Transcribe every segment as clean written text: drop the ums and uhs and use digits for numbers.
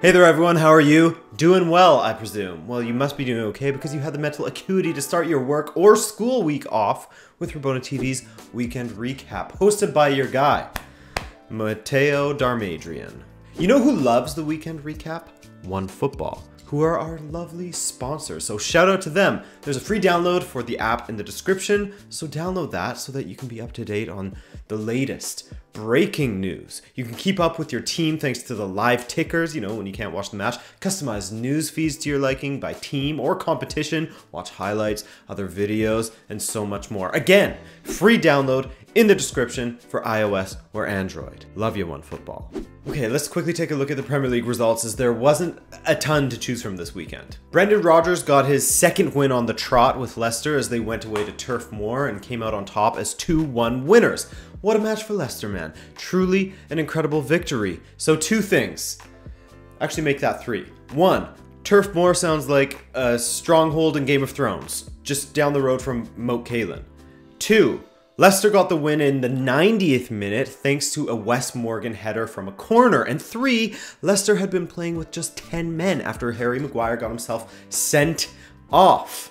Hey there everyone, how are you? Doing well, I presume. Well, you must be doing okay because you had the mental acuity to start your work or school week off with Rabona TV's Weekend Recap, hosted by your guy, Matteo Darmadrian. You know who loves the Weekend Recap? OneFootball, who are our lovely sponsors. So shout out to them. There's a free download for the app in the description, so download that so that you can be up to date on the latest breaking news. You can keep up with your team thanks to the live tickers, you know, when you can't watch the match, customize news feeds to your liking by team or competition, watch highlights, other videos, and so much more. Again, free download in the description for iOS or Android. Love you, OneFootball. Okay, let's quickly take a look at the Premier League results as there wasn't a ton to choose from this weekend. Brendan Rodgers got his second win on the trot with Leicester as they went away to Turf Moor and came out on top as 2-1 winners. What a match for Leicester, man. Truly an incredible victory. So two things. Actually make that three. One, Turf Moor sounds like a stronghold in Game of Thrones, just down the road from Moat Cailin. Two, Leicester got the win in the 90th minute thanks to a Wes Morgan header from a corner. And three, Leicester had been playing with just 10 men after Harry Maguire got himself sent off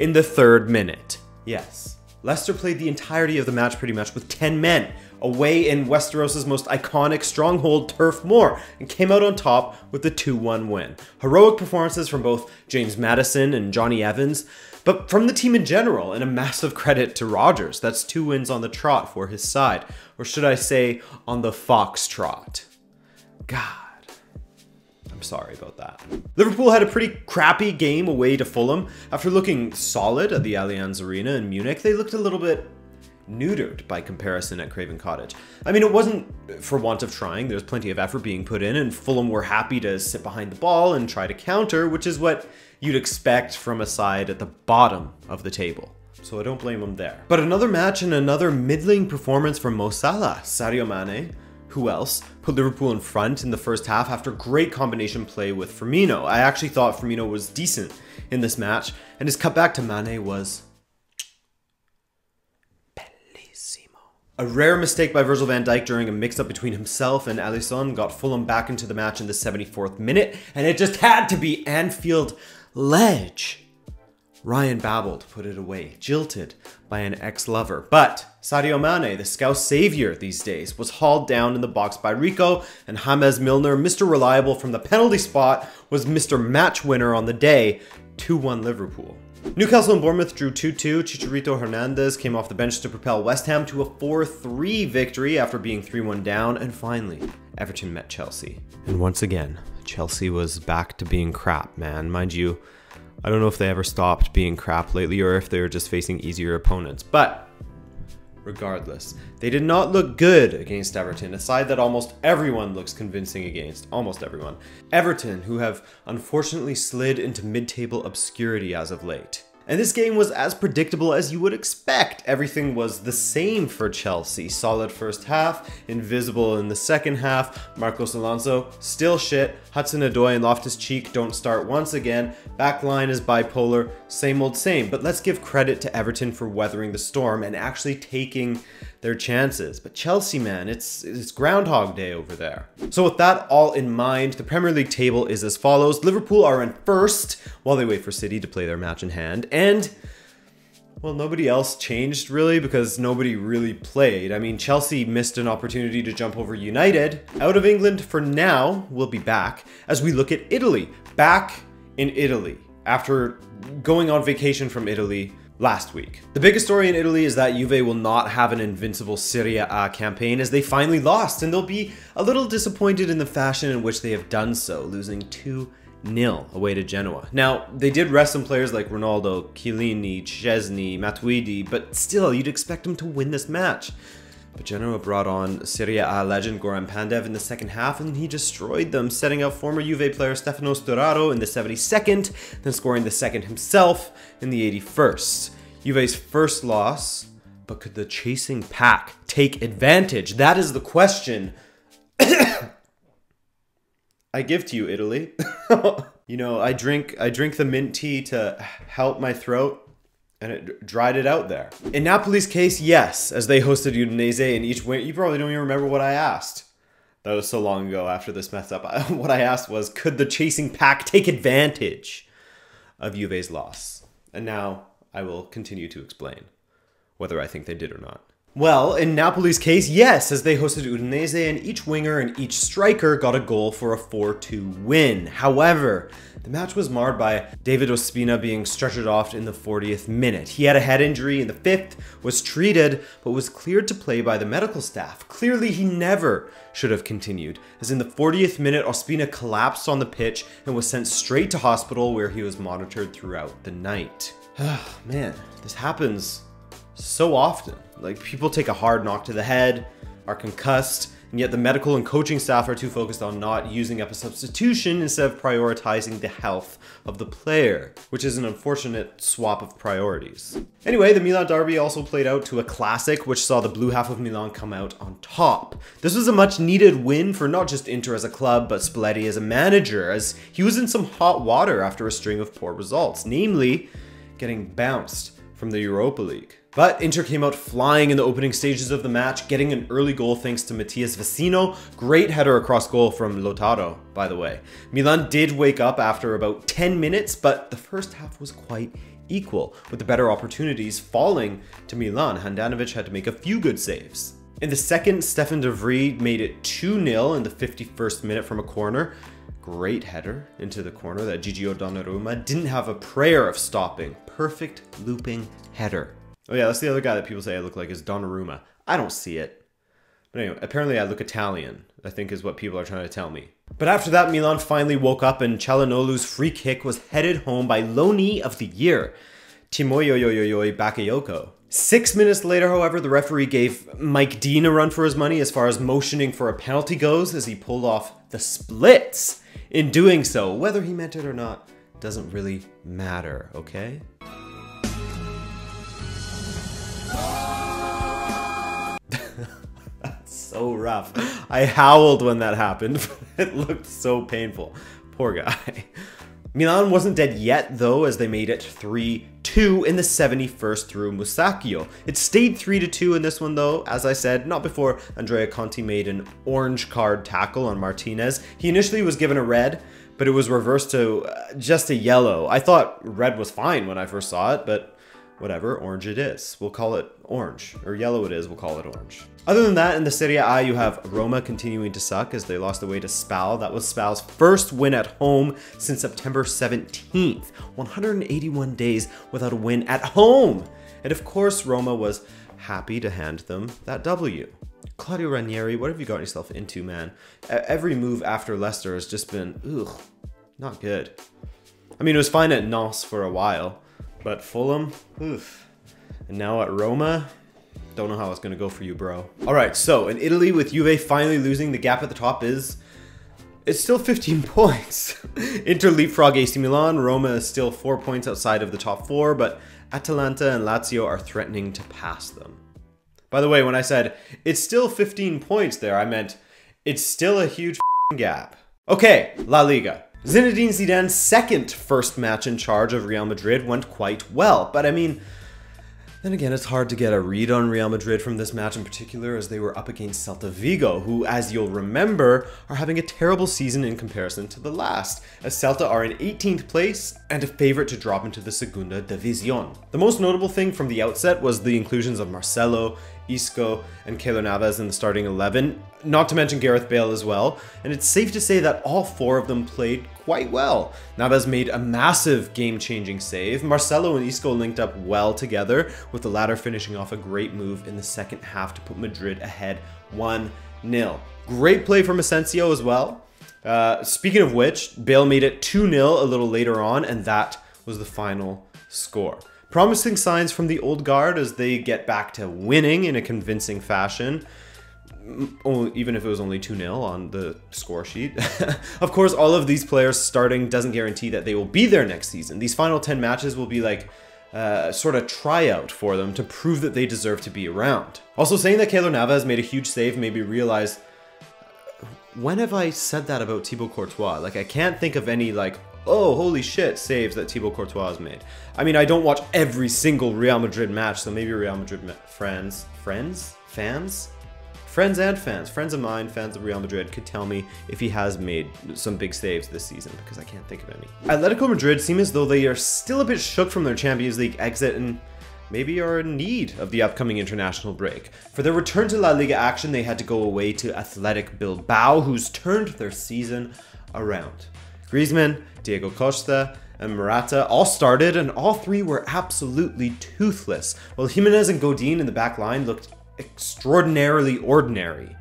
in the 3rd minute. Yes. Leicester played the entirety of the match pretty much with 10 men away in Westeros' most iconic stronghold, Turf Moor, and came out on top with the 2-1 win. Heroic performances from both James Maddison and Johnny Evans, but from the team in general, and a massive credit to Rodgers. That's 2 wins on the trot for his side, or should I say, on the foxtrot. God. I'm sorry about that. Liverpool had a pretty crappy game away to Fulham. After looking solid at the Allianz Arena in Munich, they looked a little bit neutered by comparison at Craven Cottage. I mean, it wasn't for want of trying. There's plenty of effort being put in, and Fulham were happy to sit behind the ball and try to counter, which is what you'd expect from a side at the bottom of the table. So I don't blame them there. But another match and another middling performance from Mo Salah. Sadio Mane, who else, put Liverpool in front in the first half after great combination play with Firmino. I actually thought Firmino was decent in this match, and his cutback to Mane was bellissimo. A rare mistake by Virgil van Dijk during a mix-up between himself and Alisson got Fulham back into the match in the 74th minute, and it just had to be Anfield ledge. Ryan Babel put it away, jilted by an ex-lover. But Sadio Mane, the Scouse savior these days, was hauled down in the box by Rico, and James Milner, Mr. Reliable from the penalty spot, was Mr. Match winner on the day, 2-1 Liverpool. Newcastle and Bournemouth drew 2-2. Chicharito Hernandez came off the bench to propel West Ham to a 4-3 victory after being 3-1 down. And finally, Everton met Chelsea. And once again, Chelsea was back to being crap, man. Mind you, I don't know if they ever stopped being crap lately or if they were just facing easier opponents. But regardless, they did not look good against Everton, a side that almost everyone looks convincing against. Almost everyone. Everton, who have unfortunately slid into mid-table obscurity as of late. And this game was as predictable as you would expect. Everything was the same for Chelsea. Solid first half, invisible in the second half. Marcos Alonso, still shit. Hudson-Odoi and Loftus-Cheek don't start once again. Backline is bipolar, same old same. But let's give credit to Everton for weathering the storm and actually taking their chances. But Chelsea, man, it's Groundhog Day over there. So with that all in mind, the Premier League table is as follows. Liverpool are in first while they wait for City to play their match in hand. And, well, nobody else changed really because nobody really played. I mean, Chelsea missed an opportunity to jump over United. Out of England for now, we'll be back as we look at Italy. Back in Italy after going on vacation from Italy last week. The biggest story in Italy is that Juve will not have an invincible Serie A campaign as they finally lost, and they'll be a little disappointed in the fashion in which they have done so, losing 2-0 away to Genoa. Now, they did rest some players like Ronaldo, Chiellini, Szczesny, Matuidi, but still, you'd expect them to win this match. But Genoa brought on Serie A legend Goran Pandev in the second half, and he destroyed them, setting up former Juve player Stefano Sturaro in the 72nd, then scoring the second himself in the 81st. Juve's first loss, but could the chasing pack take advantage? That is the question I give to you, Italy. You know, I drink the mint tea to help my throat, and it dried it out there. In Napoli's case, yes, as they hosted Udinese in each win. You probably don't even remember what I asked. That was so long ago after this mess up. What I asked was, could the chasing pack take advantage of Juve's loss? And now I will continue to explain whether I think they did or not. Well, in Napoli's case, yes, as they hosted Udinese, and each winger and each striker got a goal for a 4-2 win. However, the match was marred by David Ospina being stretchered off in the 40th minute. He had a head injury in the 5th, was treated, but was cleared to play by the medical staff. Clearly, he never should have continued, as in the 40th minute, Ospina collapsed on the pitch and was sent straight to hospital where he was monitored throughout the night. Man, this happens so often. Like, people take a hard knock to the head, are concussed, and yet the medical and coaching staff are too focused on not using up a substitution instead of prioritizing the health of the player, which is an unfortunate swap of priorities. Anyway, the Milan Derby also played out to a classic, which saw the blue half of Milan come out on top. This was a much needed win for not just Inter as a club, but Spalletti as a manager, as he was in some hot water after a string of poor results, namely getting bounced from the Europa League. But Inter came out flying in the opening stages of the match, getting an early goal thanks to Mattias Vecino. Great header across goal from Lautaro, by the way. Milan did wake up after about 10 minutes, but the first half was quite equal, with the better opportunities falling to Milan. Handanovic had to make a few good saves. In the second, Stefan de Vrij made it 2-0 in the 51st minute from a corner. Great header into the corner that Gigio Donnarumma didn't have a prayer of stopping. Perfect looping header. Oh yeah, that's the other guy that people say I look like is Donnarumma. I don't see it. But anyway, apparently I look Italian, I think is what people are trying to tell me. But after that, Milan finally woke up and Çalhanoğlu's free kick was headed home by Loanee of the Year, Timoyoyoyoy Bakayoko. 6 minutes later, however, the referee gave Mike Dean a run for his money as far as motioning for a penalty goes, as he pulled off the splits. In doing so, whether he meant it or not doesn't really matter, okay? That's so rough. I howled when that happened. It looked so painful. Poor guy. Milan wasn't dead yet, though, as they made it 3-2 in the 71st through Musacchio. It stayed 3-2 in this one, though, as I said, not before Andrea Conti made an orange card tackle on Martinez. He initially was given a red, but it was reversed to just a yellow. I thought red was fine when I first saw it, but whatever, orange it is. We'll call it orange. Or yellow it is, we'll call it orange. Other than that, in the Serie A, you have Roma continuing to suck as they lost away to Spal. That was Spal's first win at home since September 17th. 181 days without a win at home. And of course, Roma was happy to hand them that W. Claudio Ranieri, what have you gotten yourself into, man? Every move after Leicester has just been, ugh, not good. I mean, it was fine at Nantes for a while, but Fulham, oof. And now at Roma, don't know how it's gonna go for you, bro. All right, so in Italy, with Juve finally losing, the gap at the top it's still 15 points. Inter leapfrog AC Milan. Roma is still 4 points outside of the top 4, but Atalanta and Lazio are threatening to pass them. By the way, when I said it's still 15 points there, I meant it's still a huge gap. Okay, La Liga. Zinedine Zidane's second first match in charge of Real Madrid went quite well, but I mean, then again, it's hard to get a read on Real Madrid from this match in particular, as they were up against Celta Vigo, who, as you'll remember, are having a terrible season in comparison to the last, as Celta are in 18th place and a favorite to drop into the Segunda División. The most notable thing from the outset was the inclusions of Marcelo, Isco, and Keylor Navas in the starting 11, not to mention Gareth Bale as well, and it's safe to say that all 4 of them played quite well. Navas made a massive game-changing save. Marcelo and Isco linked up well together, with the latter finishing off a great move in the second half to put Madrid ahead 1-0. Great play from Asensio as well. Speaking of which, Bale made it 2-0 a little later on, and that was the final score. Promising signs from the old guard as they get back to winning in a convincing fashion, even if it was only 2-0 on the score sheet. Of course, all of these players starting doesn't guarantee that they will be there next season. These final 10 matches will be like sort of tryout for them to prove that they deserve to be around. Also, saying that Keylor Navas made a huge save made me realize, when have I said that about Thibaut Courtois? Like, I can't think of any, like, oh, holy shit, saves that Thibaut Courtois has made. I mean, I don't watch every single Real Madrid match, so maybe Real Madrid fans Friends and fans, friends of mine, fans of Real Madrid, could tell me if he has made some big saves this season, because I can't think of any. Atletico Madrid seem as though they are still a bit shook from their Champions League exit and maybe are in need of the upcoming international break. For their return to La Liga action, they had to go away to Athletic Bilbao, who's turned their season around. Griezmann, Diego Costa, and Morata all started, and all three were absolutely toothless, while Jimenez and Godin in the back line looked extraordinarily ordinary.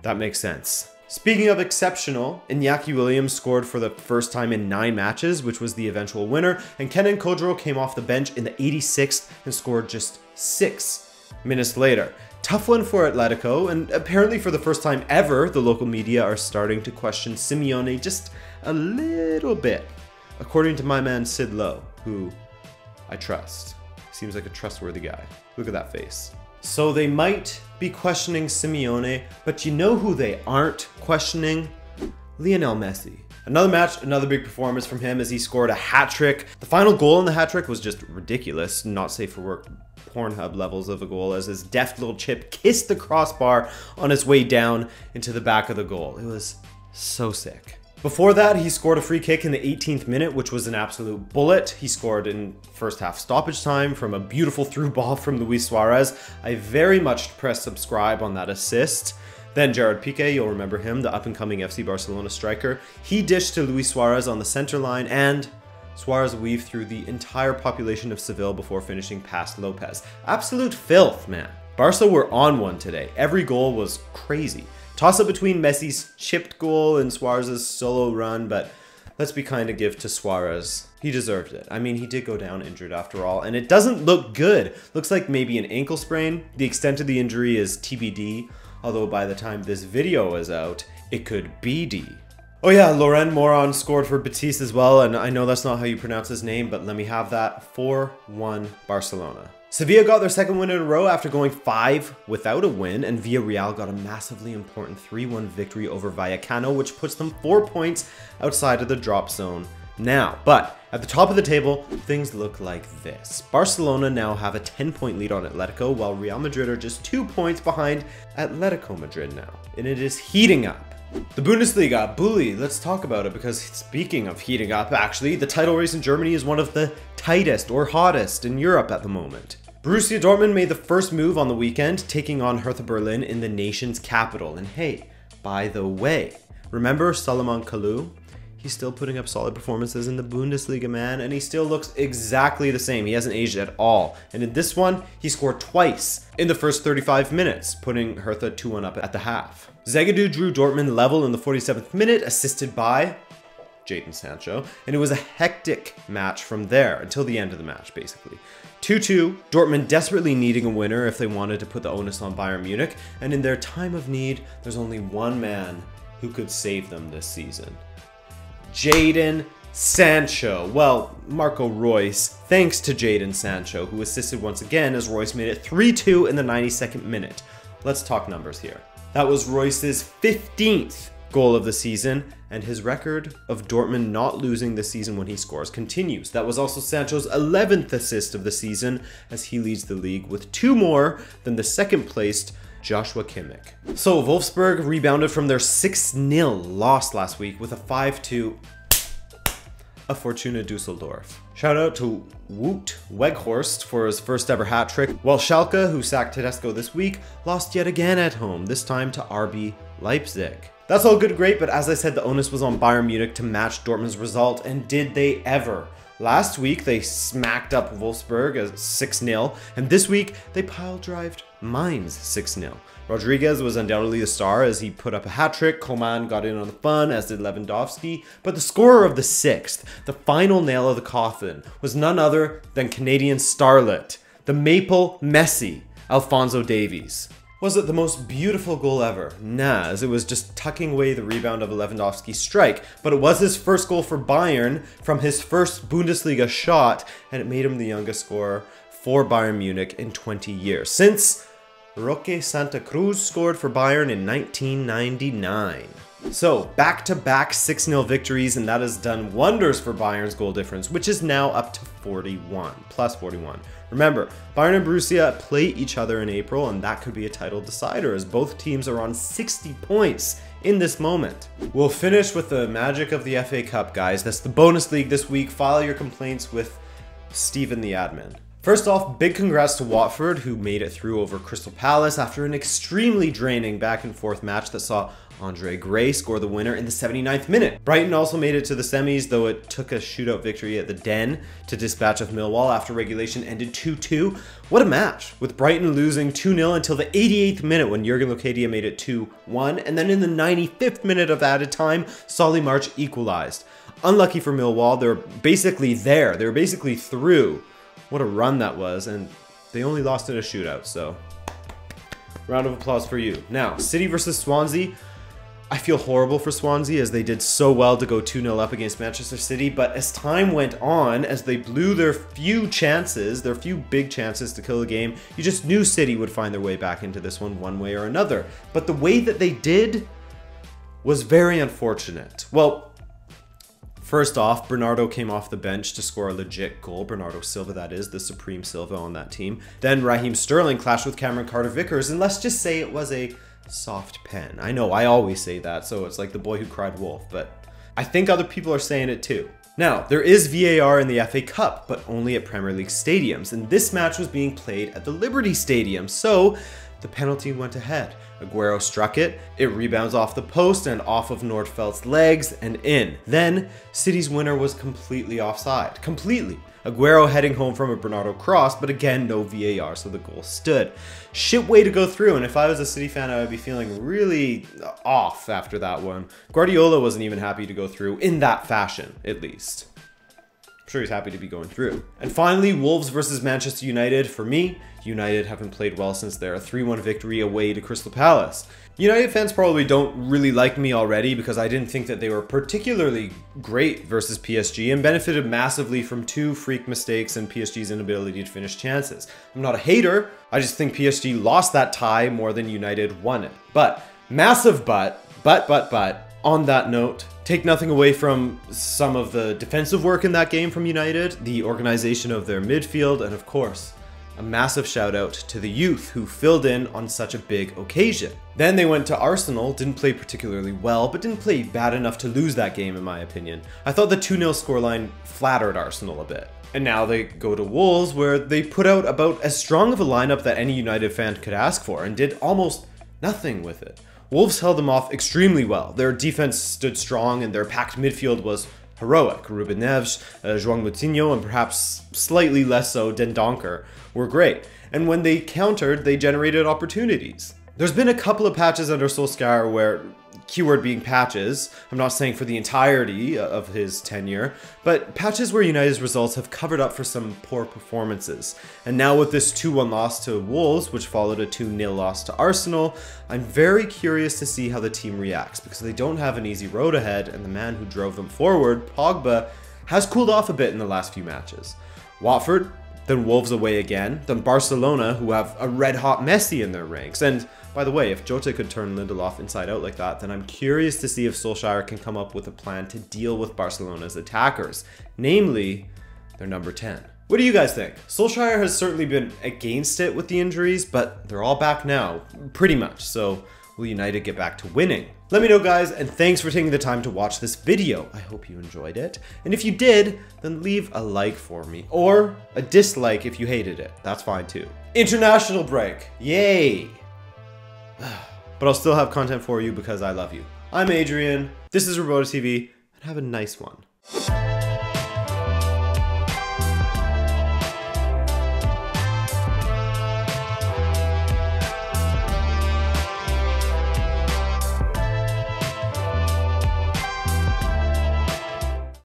That makes sense. Speaking of exceptional, Iñaki Williams scored for the first time in 9 matches, which was the eventual winner, and Kenan Kodro came off the bench in the 86th and scored just 6 minutes later. Tough one for Atletico, and apparently for the first time ever, the local media are starting to question Simeone just a little bit, according to my man Sid Lowe, who I trust. Seems like a trustworthy guy. Look at that face. So they might be questioning Simeone, but you know who they aren't questioning? Leonel Messi. Another match, another big performance from him as he scored a hat-trick. The final goal in the hat-trick was just ridiculous, not safe for work Pornhub levels of a goal, as his deft little chip kissed the crossbar on its way down into the back of the goal. It was so sick. Before that, he scored a free kick in the 18th minute, which was an absolute bullet. He scored in first half stoppage time from a beautiful through ball from Luis Suarez. I very much pressed subscribe on that assist. Then Gerard Piqué, you'll remember him, the up-and-coming FC Barcelona striker. He dished to Luis Suarez on the center line, and Suarez weaved through the entire population of Seville before finishing past Lopez. Absolute filth, man. Barca were on one today. Every goal was crazy. Toss-up between Messi's chipped goal and Suarez's solo run, but let's be kind and give to Suarez. He deserved it. I mean, he did go down injured after all, and it doesn't look good. Looks like maybe an ankle sprain. The extent of the injury is TBD, although by the time this video is out, it could be D. Oh yeah, Laurent Moran scored for Betis as well, and I know that's not how you pronounce his name, but let me have that. 4-1 Barcelona. Sevilla got their second win in a row after going 5 without a win, and Villarreal got a massively important 3-1 victory over Vallecano, which puts them 4 points outside of the drop zone now. But at the top of the table, things look like this. Barcelona now have a 10-point lead on Atletico, while Real Madrid are just 2 points behind Atletico Madrid now, and it is heating up. The Bundesliga, bully, let's talk about it, because speaking of heating up, actually, the title race in Germany is one of the tightest or hottest in Europe at the moment. Borussia Dortmund made the first move on the weekend, taking on Hertha Berlin in the nation's capital. And hey, by the way, remember Salomon Kalou? He's still putting up solid performances in the Bundesliga, man, and he still looks exactly the same. He hasn't aged at all. And in this one, he scored twice in the first 35 minutes, putting Hertha 2-1 up at the half. Zagadou drew Dortmund level in the 47th minute, assisted by Jadon Sancho, and it was a hectic match from there until the end of the match, basically. 2-2, Dortmund desperately needing a winner if they wanted to put the onus on Bayern Munich, and in their time of need, there's only one man who could save them this season. Jadon Sancho. Well, Marco Reus, thanks to Jadon Sancho, who assisted once again as Reus made it 3-2 in the 92nd minute. Let's talk numbers here. That was Reus's 15th goal of the season, and his record of Dortmund not losing this season when he scores continues. That was also Sancho's 11th assist of the season, as he leads the league with 2 more than the second-placed Joshua Kimmich. So Wolfsburg rebounded from their 6-0 loss last week with a 5-2 of Fortuna Düsseldorf. Shout out to Wout Weghorst for his first ever hat trick, while Schalke, who sacked Tedesco this week, lost yet again at home, this time to RB Leipzig. That's all good and great, but as I said, the onus was on Bayern Munich to match Dortmund's result, and did they ever? Last week, they smacked up Wolfsburg as 6-0, and this week, they pile-drived Mainz 6-0. Rodriguez was undoubtedly the star as he put up a hat-trick, Coman got in on the fun, as did Lewandowski, but the scorer of the 6th, the final nail of the coffin, was none other than Canadian starlet, the Maple Messi, Alphonso Davies. Was it the most beautiful goal ever? Nah, as it was just tucking away the rebound of a Lewandowski strike, but it was his first goal for Bayern from his first Bundesliga shot, and it made him the youngest scorer for Bayern Munich in 20 years, since Roque Santa Cruz scored for Bayern in 1999. So, back-to-back 6-0 victories, and that has done wonders for Bayern's goal difference, which is now up to 41, plus 41. Remember, Bayern and Borussia play each other in April, and that could be a title decider, as both teams are on 60 points in this moment. We'll finish with the magic of the FA Cup, guys. That's the bonus league this week. File your complaints with Stephen the admin. First off, big congrats to Watford, who made it through over Crystal Palace after an extremely draining back-and-forth match that saw Andre Gray score the winner in the 79th minute. Brighton also made it to the semis, though it took a shootout victory at the Den to dispatch of Millwall after regulation ended 2-2. What a match, with Brighton losing 2-0 until the 88th minute when Jurgen Locadia made it 2-1, and then in the 95th minute of added time, Solly March equalized. Unlucky for Millwall, they were basically there, they were basically through. What a run that was, and they only lost in a shootout, so round of applause for you. Now, City versus Swansea. I feel horrible for Swansea as they did so well to go 2-0 up against Manchester City, but as time went on, as they blew their few big chances to kill the game, you just knew City would find their way back into this one way or another. But the way that they did was very unfortunate. Well, first off, Bernardo came off the bench to score a legit goal. Bernardo Silva, that is, the supreme Silva on that team. Then Raheem Sterling clashed with Cameron Carter-Vickers, and let's just say it was a soft pen. I know, I always say that, so it's like the boy who cried wolf, but I think other people are saying it too. Now, there is VAR in the FA Cup, but only at Premier League stadiums, and this match was being played at the Liberty Stadium, so the penalty went ahead. Aguero struck it, it rebounds off the post and off of Nordfeldt's legs and in. Then, City's winner was completely offside. Completely. Aguero heading home from a Bernardo cross, but again, no VAR, so the goal stood. Shit way to go through, and if I was a City fan, I would be feeling really off after that one. Guardiola wasn't even happy to go through in that fashion, at least. I'm sure he's happy to be going through. And finally, Wolves versus Manchester United. For me, United haven't played well since their 3-1 victory away to Crystal Palace. United fans probably don't really like me already because I didn't think that they were particularly great versus PSG and benefited massively from 2 freak mistakes and PSG's inability to finish chances. I'm not a hater, I just think PSG lost that tie more than United won it. But, massive but, on that note, take nothing away from some of the defensive work in that game from United, the organization of their midfield, and of course, a massive shout out to the youth who filled in on such a big occasion. Then they went to Arsenal, didn't play particularly well, but didn't play bad enough to lose that game in my opinion. I thought the 2-0 scoreline flattered Arsenal a bit. And now they go to Wolves, where they put out about as strong of a lineup that any United fan could ask for and did almost nothing with it. Wolves held them off extremely well. Their defense stood strong and their packed midfield was heroic. Ruben Neves, João Moutinho, and perhaps slightly less so Dendoncker were great. And when they countered, they generated opportunities. There's been a couple of patches under Solskjaer where, keyword being patches, I'm not saying for the entirety of his tenure, but patches where United's results have covered up for some poor performances. And now with this 2-1 loss to Wolves, which followed a 2-0 loss to Arsenal, I'm very curious to see how the team reacts, because they don't have an easy road ahead, and the man who drove them forward, Pogba, has cooled off a bit in the last few matches. Watford, then Wolves away again, then Barcelona, who have a red-hot Messi in their ranks. And by the way, if Jota could turn Lindelof inside out like that, then I'm curious to see if Solskjaer can come up with a plan to deal with Barcelona's attackers, namely their number 10. What do you guys think? Solskjaer has certainly been against it with the injuries, but they're all back now, pretty much, so will United get back to winning? Let me know, guys, and thanks for taking the time to watch this video. I hope you enjoyed it. And if you did, then leave a like for me, or a dislike if you hated it. That's fine too. International break. Yay! But I'll still have content for you because I love you. I'm Adrian, this is Rabona TV, and have a nice one.